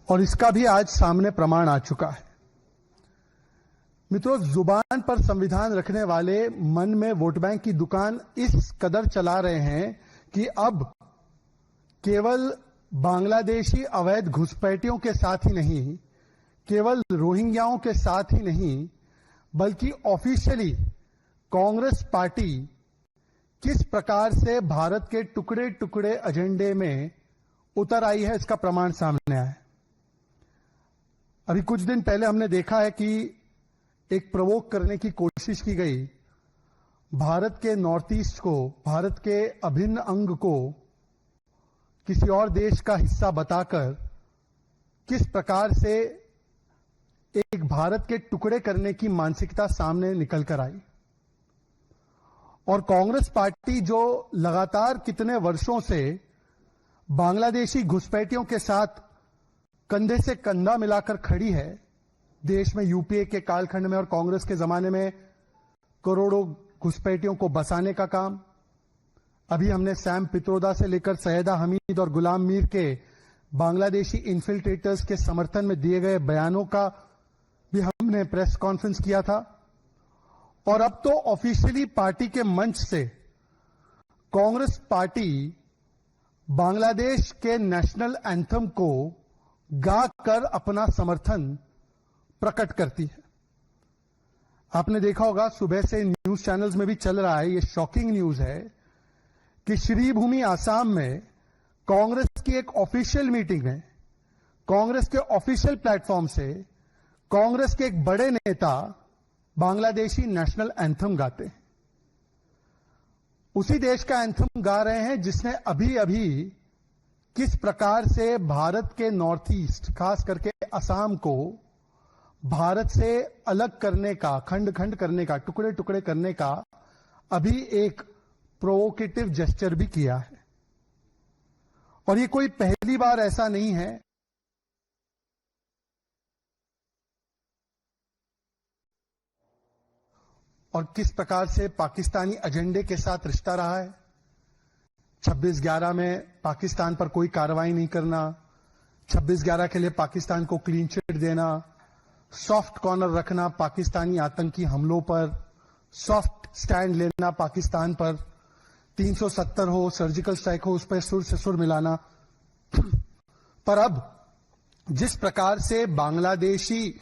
और इसका भी आज सामने प्रमाण आ चुका है। मित्रों, जुबान पर संविधान रखने वाले मन में वोट बैंक की दुकान इस कदर चला रहे हैं कि अब केवल बांग्लादेशी अवैध घुसपैठियों के साथ ही नहीं, केवल रोहिंग्याओं के साथ ही नहीं, बल्कि ऑफिशियली कांग्रेस पार्टी किस प्रकार से भारत के टुकड़े टुकड़े एजेंडे में उतर आई है, इसका प्रमाण सामने आया है। अभी कुछ दिन पहले हमने देखा है कि एक प्रवोक करने की कोशिश की गई, भारत के नॉर्थ ईस्ट को, भारत के अभिन्न अंग को किसी और देश का हिस्सा बताकर किस प्रकार से एक भारत के टुकड़े करने की मानसिकता सामने निकल कर आई। और कांग्रेस पार्टी जो लगातार कितने वर्षों से बांग्लादेशी घुसपैठियों के साथ कंधे से कंधा मिलाकर खड़ी है, देश में यूपीए के कालखंड में और कांग्रेस के जमाने में करोड़ों घुसपैठियों को बसाने का काम, अभी हमने सैम पित्रोदा से लेकर सैयदा हमीद और गुलाम मीर के बांग्लादेशी इन्फिल्ट्रेटर्स के समर्थन में दिए गए बयानों का भी हमने प्रेस कॉन्फ्रेंस किया था। और अब तो ऑफिशियली पार्टी के मंच से कांग्रेस पार्टी बांग्लादेश के नेशनल एंथम को गाकर अपना समर्थन प्रकट करती है। आपने देखा होगा, सुबह से न्यूज चैनल्स में भी चल रहा है, ये शॉकिंग न्यूज है कि श्रीभूमि आसाम में कांग्रेस की एक ऑफिशियल मीटिंग में, कांग्रेस के ऑफिशियल प्लेटफॉर्म से कांग्रेस के एक बड़े नेता बांग्लादेशी नेशनल एंथम गाते हैं। उसी देश का एंथम गा रहे हैं जिसने अभी अभी किस प्रकार से भारत के नॉर्थ ईस्ट, खास करके असम को भारत से अलग करने का, खंड खंड करने का, टुकड़े टुकड़े करने का अभी एक प्रोवोकेटिव जेस्चर भी किया है। और ये कोई पहली बार ऐसा नहीं है। और किस प्रकार से पाकिस्तानी एजेंडे के साथ रिश्ता रहा है। 26/11 में पाकिस्तान पर कोई कार्रवाई नहीं करना, 26/11 के लिए पाकिस्तान को क्लीन चिट देना, सॉफ्ट कॉर्नर रखना पाकिस्तानी आतंकी हमलों पर, सॉफ्ट स्टैंड लेना पाकिस्तान पर, 370 हो, सर्जिकल स्ट्राइक हो, उस पर सुर से सुर मिलाना। पर अब जिस प्रकार से बांग्लादेशी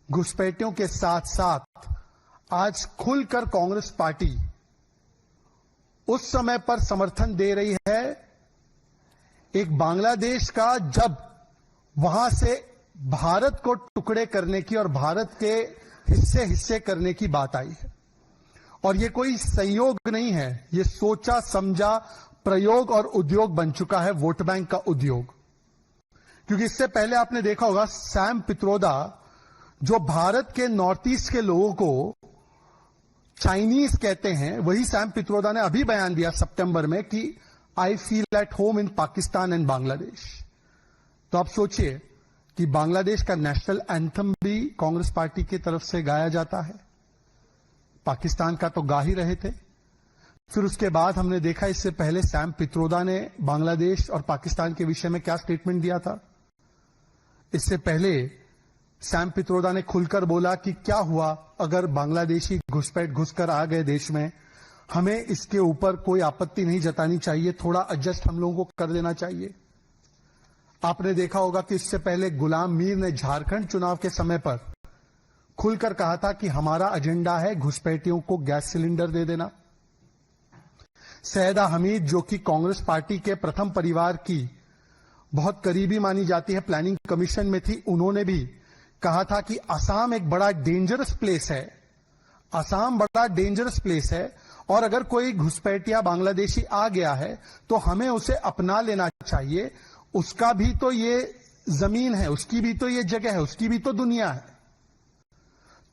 घुसपैठियों के साथ साथ आज खुलकर कांग्रेस पार्टी उस समय पर समर्थन दे रही है, एक बांग्लादेश का, जब वहां से भारत को टुकड़े करने की और भारत के हिस्से हिस्से करने की बात आई है। और ये कोई संयोग नहीं है, ये सोचा समझा प्रयोग और उद्योग बन चुका है, वोट बैंक का उद्योग। क्योंकि इससे पहले आपने देखा होगा, सैम पित्रोदा जो भारत के नॉर्थ ईस्ट के लोगों को चाइनीज कहते हैं, वही सैम पित्रोदा ने अभी बयान दिया सितंबर में कि I feel at home in Pakistan and Bangladesh. तो आप सोचिए कि बांग्लादेश का नेशनल एंथम भी कांग्रेस पार्टी की तरफ से गाया जाता है, पाकिस्तान का तो गा ही रहे थे। फिर उसके बाद हमने देखा, इससे पहले सैम पित्रोदा ने बांग्लादेश और पाकिस्तान के विषय में क्या स्टेटमेंट दिया था। इससे पहले सैम पित्रोदा ने खुलकर बोला कि क्या हुआ अगर बांग्लादेशी घुसपैठ घुसकर आ गए देश में, हमें इसके ऊपर कोई आपत्ति नहीं जतानी चाहिए, थोड़ा एडजस्ट हम लोगों को कर देना चाहिए। आपने देखा होगा कि इससे पहले गुलाम मीर ने झारखंड चुनाव के समय पर खुलकर कहा था कि हमारा एजेंडा है घुसपैठियों को गैस सिलेंडर दे देना। सैयदा हमीद, जो कि कांग्रेस पार्टी के प्रथम परिवार की बहुत करीबी मानी जाती है, प्लानिंग कमीशन में थी, उन्होंने भी कहा था कि असम एक बड़ा डेंजरस प्लेस है, असम बड़ा डेंजरस प्लेस है, और अगर कोई घुसपैठिया बांग्लादेशी आ गया है तो हमें उसे अपना लेना चाहिए। उसका भी तो ये जमीन है, उसकी भी तो ये जगह है, उसकी भी तो दुनिया है।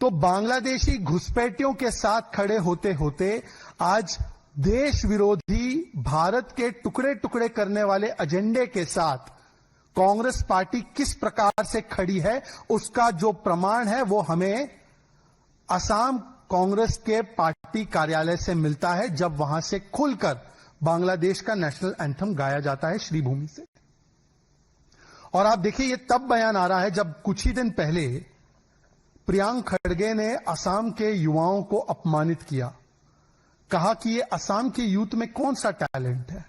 तो बांग्लादेशी घुसपैठियों के साथ खड़े होते होते आज देश विरोधी, भारत के टुकड़े टुकड़े करने वाले एजेंडे के साथ कांग्रेस पार्टी किस प्रकार से खड़ी है, उसका जो प्रमाण है वो हमें असम कांग्रेस के पार्टी कार्यालय से मिलता है, जब वहां से खुलकर बांग्लादेश का नेशनल एंथम गाया जाता है श्रीभूमि से। और आप देखिए ये तब बयान आ रहा है जब कुछ ही दिन पहले प्रियांक खड़गे ने असम के युवाओं को अपमानित किया, कहा कि ये असम के यूथ में कौन सा टैलेंट है।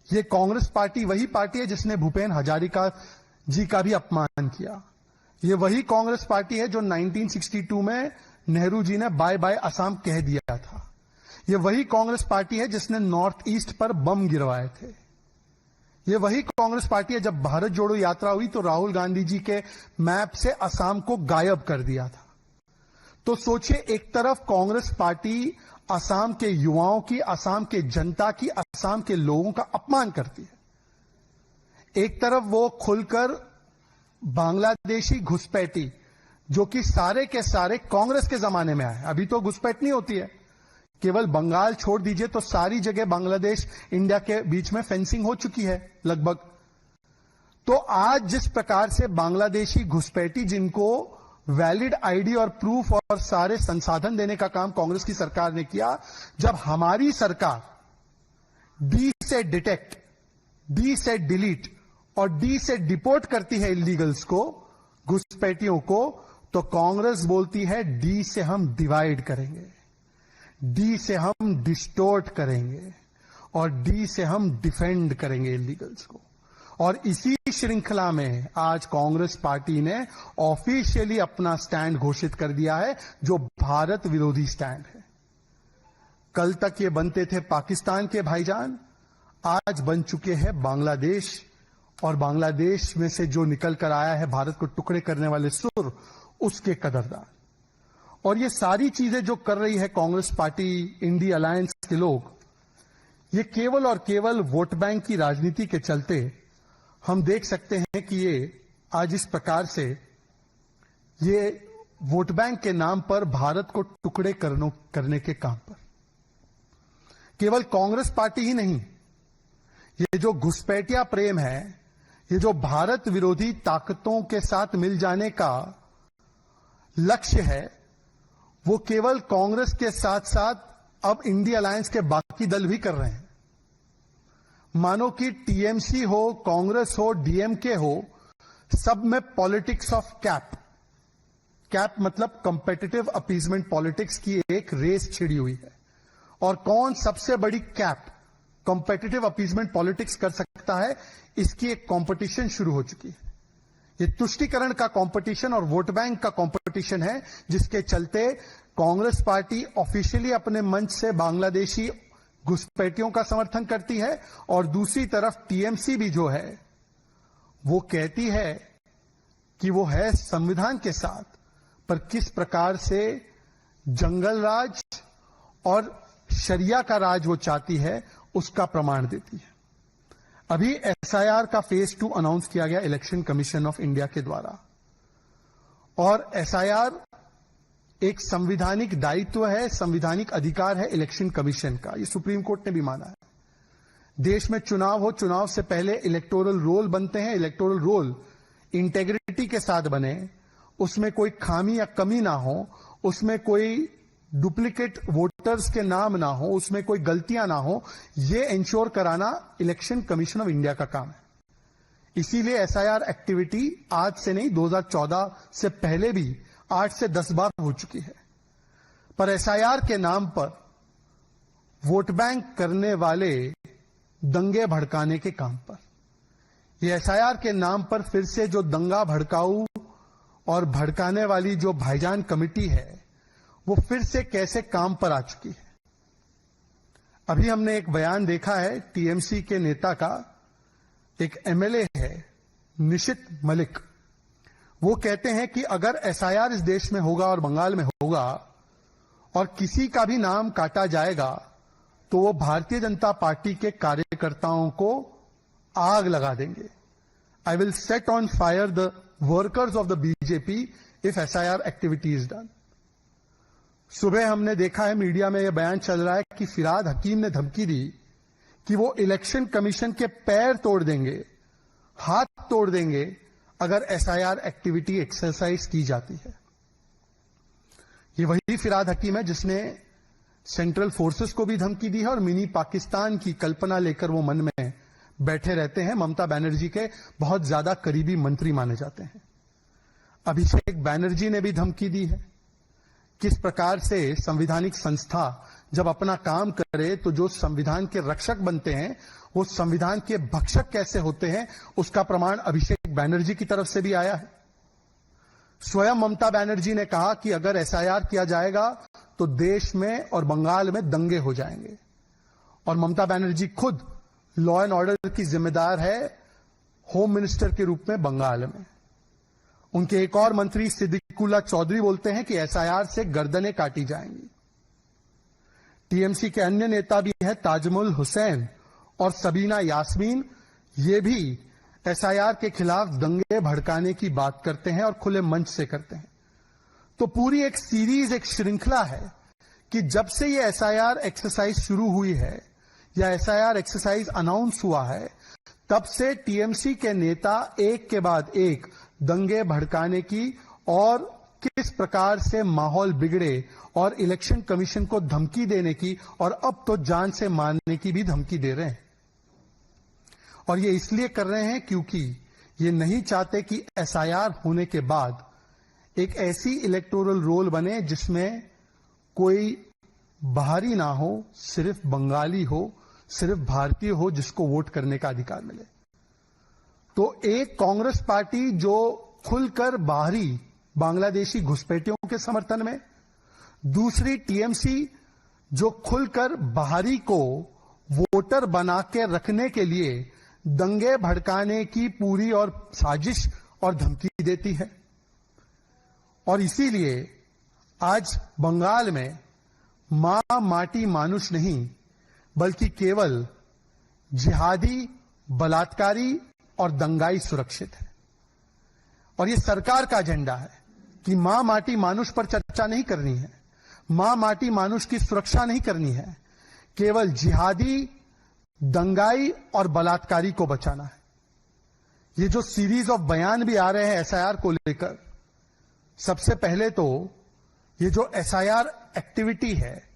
ये कांग्रेस पार्टी वही पार्टी है जिसने भूपेन हजारिका जी का भी अपमान किया। ये वही कांग्रेस पार्टी है जो 1962 में नेहरू जी ने बाय बाय असम कह दिया था। ये वही कांग्रेस पार्टी है जिसने नॉर्थ ईस्ट पर बम गिरवाए थे। ये वही कांग्रेस पार्टी है जब भारत जोड़ो यात्रा हुई तो राहुल गांधी जी के मैप से असम को गायब कर दिया था। तो सोचिए, एक तरफ कांग्रेस पार्टी असम के युवाओं की, असम के जनता की, असम के लोगों का अपमान करती है, एक तरफ वो खुलकर बांग्लादेशी घुसपैठी, जो कि सारे के सारे कांग्रेस के जमाने में आए, अभी तो घुसपैठ नहीं होती है, केवल बंगाल छोड़ दीजिए तो सारी जगह बांग्लादेश इंडिया के बीच में फेंसिंग हो चुकी है लगभग। तो आज जिस प्रकार से बांग्लादेशी घुसपैठी, जिनको वैलिड आईडी और प्रूफ और सारे संसाधन देने का काम कांग्रेस की सरकार ने किया, जब हमारी सरकार डी से डिटेक्ट, डी से डिलीट और डी से डिपोर्ट करती है इलीगल्स को, घुसपैठियों को, तो कांग्रेस बोलती है डी से हम डिवाइड करेंगे, डी से हम डिस्टोर्ट करेंगे और डी से हम डिफेंड करेंगे इलीगल्स को। और इसी श्रृंखला में आज कांग्रेस पार्टी ने ऑफिशियली अपना स्टैंड घोषित कर दिया है, जो भारत विरोधी स्टैंड है। कल तक ये बनते थे पाकिस्तान के भाईजान, आज बन चुके हैं बांग्लादेश, और बांग्लादेश में से जो निकल कर आया है भारत को टुकड़े करने वाले सुर, उसके कदरदान। और ये सारी चीजें जो कर रही है कांग्रेस पार्टी, इंडी अलायंस के लोग, ये केवल और केवल वोट बैंक की राजनीति के चलते हम देख सकते हैं कि ये आज इस प्रकार से ये वोट बैंक के नाम पर भारत को टुकड़े करने के काम पर, केवल कांग्रेस पार्टी ही नहीं, ये जो घुसपैठिया प्रेम है, ये जो भारत विरोधी ताकतों के साथ मिल जाने का लक्ष्य है, वो केवल कांग्रेस के साथ साथ अब इंडिया अलायंस के बाकी दल भी कर रहे हैं। मानो कि टीएमसी हो, कांग्रेस हो, डीएमके हो, सब में पॉलिटिक्स ऑफ कैप, कैप मतलब कंपेटिटिव अपीजमेंट पॉलिटिक्स की एक रेस छिड़ी हुई है। और कौन सबसे बड़ी कैप कंपेटिटिव अपीजमेंट पॉलिटिक्स कर सकता है, इसकी एक कंपटीशन शुरू हो चुकी है। ये तुष्टीकरण का कंपटीशन और वोट बैंक का कंपटीशन है, जिसके चलते कांग्रेस पार्टी ऑफिशियली अपने मंच से बांग्लादेशी घुसपैठियों का समर्थन करती है, और दूसरी तरफ टीएमसी भी जो है वो कहती है कि वो है संविधान के साथ, पर किस प्रकार से जंगल राज और शरिया का राज वो चाहती है, उसका प्रमाण देती है। अभी एसआईआर का फेज 2 अनाउंस किया गया इलेक्शन कमीशन ऑफ इंडिया के द्वारा, और एसआईआर एक संवैधानिक दायित्व है, संवैधानिक अधिकार है इलेक्शन कमीशन का, ये सुप्रीम कोर्ट ने भी माना है। देश में चुनाव हो, चुनाव से पहले इलेक्टोरल रोल बनते हैं, इलेक्टोरल रोल इंटेग्रिटी के साथ बने, उसमें कोई खामी या कमी ना हो, उसमें कोई डुप्लीकेट वोटर्स के नाम ना हो, उसमें कोई गलतियां ना हो, ये इंश्योर कराना इलेक्शन कमीशन ऑफ इंडिया का काम है। इसीलिए एसआईआर एक्टिविटी आज से नहीं, 2014 से पहले भी 8 से 10 बार हो चुकी है। पर एसआईआर के नाम पर वोट बैंक करने वाले दंगे भड़काने के काम पर, ये एसआईआर के नाम पर फिर से जो दंगा भड़काऊ और भड़काने वाली जो भाईजान कमेटी है, वो फिर से कैसे काम पर आ चुकी है। अभी हमने एक बयान देखा है टीएमसी के नेता का, एक एमएलए है निशित मलिक, वो कहते हैं कि अगर एसआईआर इस देश में होगा और बंगाल में होगा और किसी का भी नाम काटा जाएगा, तो वो भारतीय जनता पार्टी के कार्यकर्ताओं को आग लगा देंगे। I will set on fire the workers of the BJP if SIR activity is done. सुबह हमने देखा है मीडिया में यह बयान चल रहा है कि फिरहाद हकीम ने धमकी दी कि वो इलेक्शन कमीशन के पैर तोड़ देंगे, हाथ तोड़ देंगे, अगर एसआईआर एक्टिविटी एक्सरसाइज की जाती है। ये वही फिरहाद हकीम है जिसने सेंट्रल फोर्सेस को भी धमकी दी है और मिनी पाकिस्तान की कल्पना लेकर वो मन में बैठे रहते हैं, ममता बनर्जी के बहुत ज्यादा करीबी मंत्री माने जाते हैं। अभिषेक बनर्जी ने भी धमकी दी है। किस प्रकार से संवैधानिक संस्था जब अपना काम करे तो जो संविधान के रक्षक बनते हैं वो संविधान के भक्षक कैसे होते हैं, उसका प्रमाण अभिषेक बनर्जी की तरफ से भी आया है। स्वयं ममता बनर्जी ने कहा कि अगर एसआईआर किया जाएगा तो देश में और बंगाल में दंगे हो जाएंगे। और ममता बनर्जी खुद लॉ एंड ऑर्डर की जिम्मेदार है होम मिनिस्टर के रूप में बंगाल में। उनके एक और मंत्री सिद्दीकुल्ला चौधरी बोलते हैं कि एसआईआर से गर्दनें काटी जाएंगी। टीएमसी के अन्य नेता भी हैं ताजमुल हुसैन और सबीना यास्मीन, ये भी एसआईआर के खिलाफ दंगे भड़काने की बात करते हैं और खुले मंच से करते हैं। तो पूरी एक सीरीज, एक श्रृंखला है कि जब से ये एसआईआर एक्सरसाइज शुरू हुई है या एसआईआर एक्सरसाइज अनाउंस हुआ है, तब से टीएमसी के नेता एक के बाद एक दंगे भड़काने की और किस प्रकार से माहौल बिगड़े और इलेक्शन कमीशन को धमकी देने की और अब तो जान से मारने की भी धमकी दे रहे हैं। और ये इसलिए कर रहे हैं क्योंकि ये नहीं चाहते कि एसआईआर होने के बाद एक ऐसी इलेक्टोरल रोल बने जिसमें कोई बाहरी ना हो, सिर्फ बंगाली हो, सिर्फ भारतीय हो जिसको वोट करने का अधिकार मिले। तो एक कांग्रेस पार्टी जो खुलकर बाहरी बांग्लादेशी घुसपैठियों के समर्थन में, दूसरी टीएमसी जो खुलकर बाहरी को वोटर बना के रखने के लिए दंगे भड़काने की पूरी और साजिश और धमकी देती है। और इसीलिए आज बंगाल में मां माटी मानुष नहीं बल्कि केवल जिहादी, बलात्कारी और दंगाई सुरक्षित है। और ये सरकार का एजेंडा है कि मां माटी मानुष पर चर्चा नहीं करनी है, मां माटी मानुष की सुरक्षा नहीं करनी है, केवल जिहादी, दंगाई और बलात्कारी को बचाना है। ये जो सीरीज ऑफ बयान भी आ रहे हैं एसआईआर को लेकर, सबसे पहले तो ये जो एसआईआर एक्टिविटी है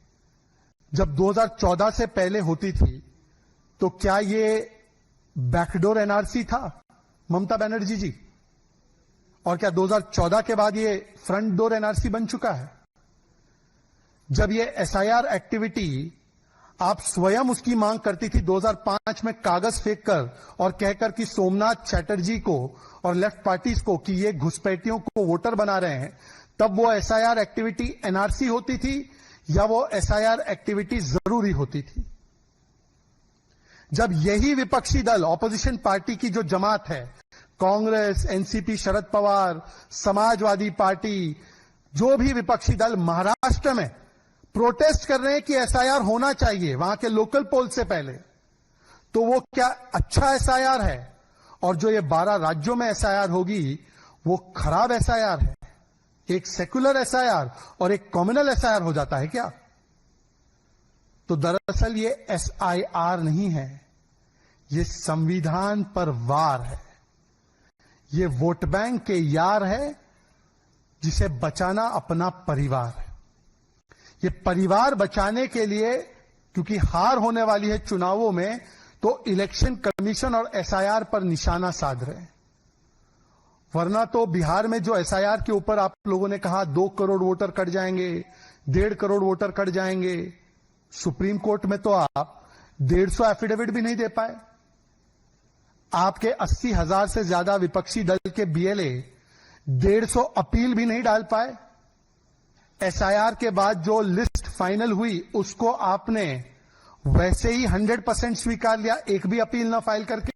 जब 2014 से पहले होती थी तो क्या ये बैकडोर एनआरसी था ममता बनर्जी जी? और क्या 2014 के बाद ये फ्रंट डोर एनआरसी बन चुका है? जब ये एसआईआर एक्टिविटी आप स्वयं उसकी मांग करती थी 2005 में कागज फेंककर और कहकर कि सोमनाथ चैटर्जी को और लेफ्ट पार्टीज को कि ये घुसपैठियों को वोटर बना रहे हैं, तब वो एसआईआर एक्टिविटी एनआरसी होती थी या वो एसआईआर एक्टिविटी जरूरी होती थी? जब यही विपक्षी दल, ऑपोजिशन पार्टी की जो जमात है, कांग्रेस, एनसीपी, शरद पवार, समाजवादी पार्टी, जो भी विपक्षी दल महाराष्ट्र में प्रोटेस्ट कर रहे हैं कि एसआईआर होना चाहिए वहां के लोकल पोल से पहले, तो वो क्या अच्छा एसआईआर है? और जो ये 12 राज्यों में एसआईआर होगी वो खराब एसआईआर है? एक सेकुलर एसआईआर और एक कॉम्युनल एसआईआर हो जाता है क्या? तो दरअसल ये एसआईआर नहीं है, ये संविधान पर वार है, ये वोट बैंक के यार है जिसे बचाना अपना परिवार है। ये परिवार बचाने के लिए, क्योंकि हार होने वाली है चुनावों में, तो इलेक्शन कमीशन और एसआईआर पर निशाना साध रहे हैं। वरना तो बिहार में जो एसआईआर के ऊपर आप लोगों ने कहा 2 करोड़ वोटर कट जाएंगे, 1.5 करोड़ वोटर कट जाएंगे, सुप्रीम कोर्ट में तो आप 150 एफिडेविट भी नहीं दे पाए। आपके 80,000 से ज्यादा विपक्षी दल के बीएलए 150 अपील भी नहीं डाल पाए। एसआईआर के बाद जो लिस्ट फाइनल हुई उसको आपने वैसे ही 100% स्वीकार लिया, एक भी अपील ना फाइल करके।